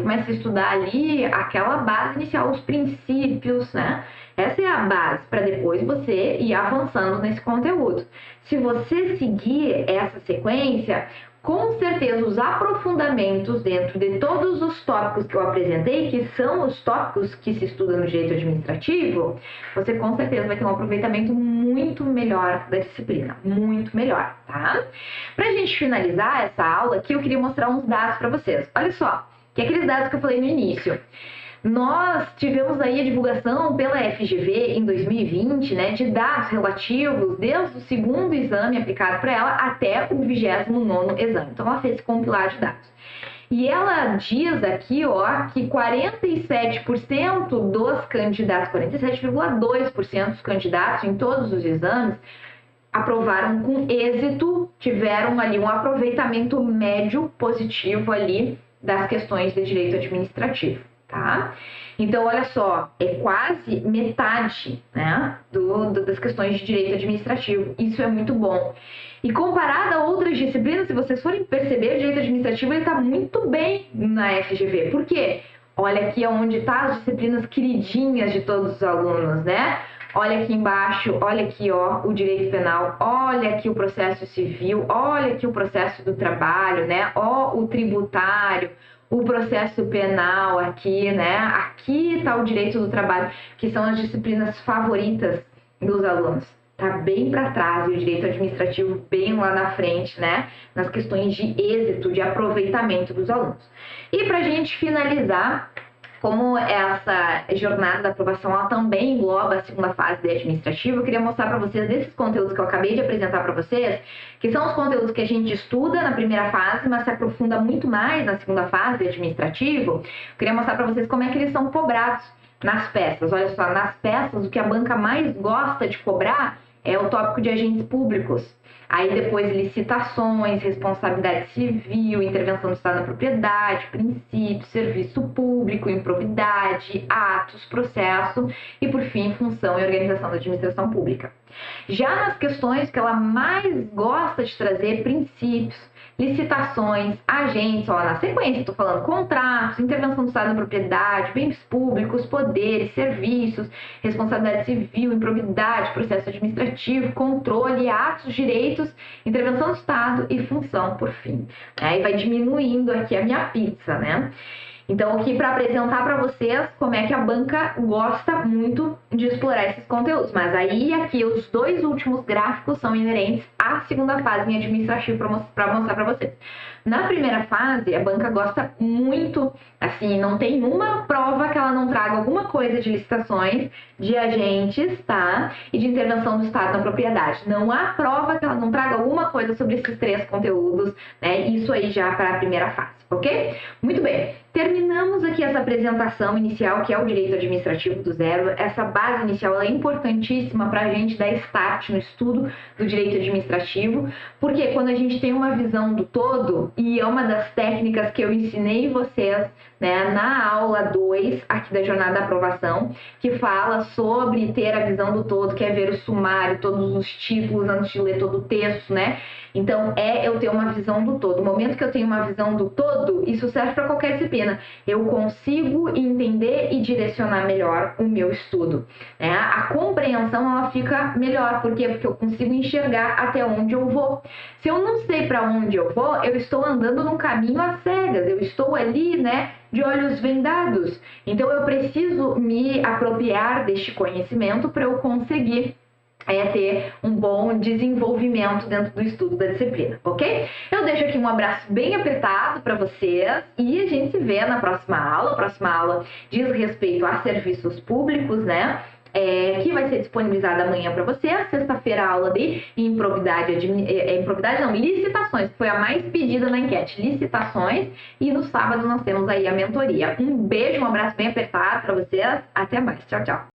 começa a estudar ali aquela base inicial, os princípios, né? Essa é a base para depois você ir avançando nesse conteúdo. Se você seguir essa sequência, com certeza os aprofundamentos dentro de todos os tópicos que eu apresentei, que são os tópicos que se estudam no direito administrativo, você com certeza vai ter um aproveitamento muito melhor da disciplina, muito melhor, tá? Pra gente finalizar essa aula aqui, eu queria mostrar uns dados para vocês. Olha só, que é aqueles dados que eu falei no início. Nós tivemos aí a divulgação pela FGV em 2020, né, de dados relativos desde o segundo exame aplicado para ela até o 29º exame. Então, ela fez esse compilado de dados. E ela diz aqui, ó, que 47% dos candidatos, 47,2% dos candidatos em todos os exames aprovaram com êxito, tiveram ali um aproveitamento médio positivo ali das questões de direito administrativo. Tá? Então, olha só, é quase metade, né, das questões de direito administrativo. Isso é muito bom. E comparado a outras disciplinas, se vocês forem perceber, o direito administrativo está muito bem na FGV. Por quê? Olha aqui onde estão as disciplinas queridinhas de todos os alunos, né? Olha aqui embaixo, olha aqui, ó, o direito penal, olha aqui o processo civil, olha aqui o processo do trabalho, né? Ó, o tributário, o processo penal aqui, né? Aqui está o direito do trabalho, que são as disciplinas favoritas dos alunos. Tá bem para trás, e o direito administrativo bem lá na frente, né? Nas questões de êxito, de aproveitamento dos alunos. E para a gente finalizar, como essa jornada da aprovação ela também engloba a segunda fase de administrativo, eu queria mostrar para vocês desses conteúdos que eu acabei de apresentar para vocês, que são os conteúdos que a gente estuda na primeira fase, mas se aprofunda muito mais na segunda fase de administrativo. Eu queria mostrar para vocês como é que eles são cobrados nas peças. Olha só, nas peças, o que a banca mais gosta de cobrar é o tópico de agentes públicos. Aí depois licitações, responsabilidade civil, intervenção do Estado na propriedade, princípio, serviço público, improbidade, atos, processo e, por fim, função e organização da administração pública. Já nas questões que ela mais gosta de trazer, princípios, licitações, agentes, ó, na sequência, estou falando contratos, intervenção do Estado na propriedade, bens públicos, poderes, serviços, responsabilidade civil, improbidade, processo administrativo, controle, atos, direitos, intervenção do Estado e função, por fim. Aí vai diminuindo aqui a minha pizza, né? Então, aqui para apresentar para vocês como é que a banca gosta muito de explorar esses conteúdos. Mas aí, aqui, os dois últimos gráficos são inerentes à segunda fase em administrativo para mostrar para vocês. Na primeira fase, a banca gosta muito, assim, não tem uma prova que ela não traga alguma coisa de licitações, de agentes, tá? E de intervenção do Estado na propriedade. Não há prova que ela não traga alguma coisa sobre esses três conteúdos, né? Isso aí já para a primeira fase, ok? Muito bem. Terminamos aqui essa apresentação inicial, que é o direito administrativo do zero. Essa base inicial ela é importantíssima para a gente dar start no estudo do direito administrativo administrativo, porque quando a gente tem uma visão do todo, e é uma das técnicas que eu ensinei vocês, né, na aula 2 aqui da jornada da aprovação, que fala sobre ter a visão do todo, que é ver o sumário, todos os títulos antes de ler todo o texto, né? Então, eu ter uma visão do todo. No momento que eu tenho uma visão do todo, isso serve para qualquer disciplina. Eu consigo entender e direcionar melhor o meu estudo, né? A compreensão, ela fica melhor. Por quê? Porque eu consigo enxergar até onde eu vou. Se eu não sei para onde eu vou, eu estou andando num caminho às cegas. Eu estou ali, né, de olhos vendados. Então, eu preciso me apropriar deste conhecimento para eu conseguir ter um bom desenvolvimento dentro do estudo da disciplina, ok? Eu deixo aqui um abraço bem apertado para vocês e a gente se vê na próxima aula. A próxima aula diz respeito a serviços públicos, né? Que vai ser disponibilizada amanhã para vocês. Sexta-feira, a aula de licitações, que foi a mais pedida na enquete, licitações. E no sábado nós temos aí a mentoria. Um beijo, um abraço bem apertado para vocês. Até mais. Tchau, tchau.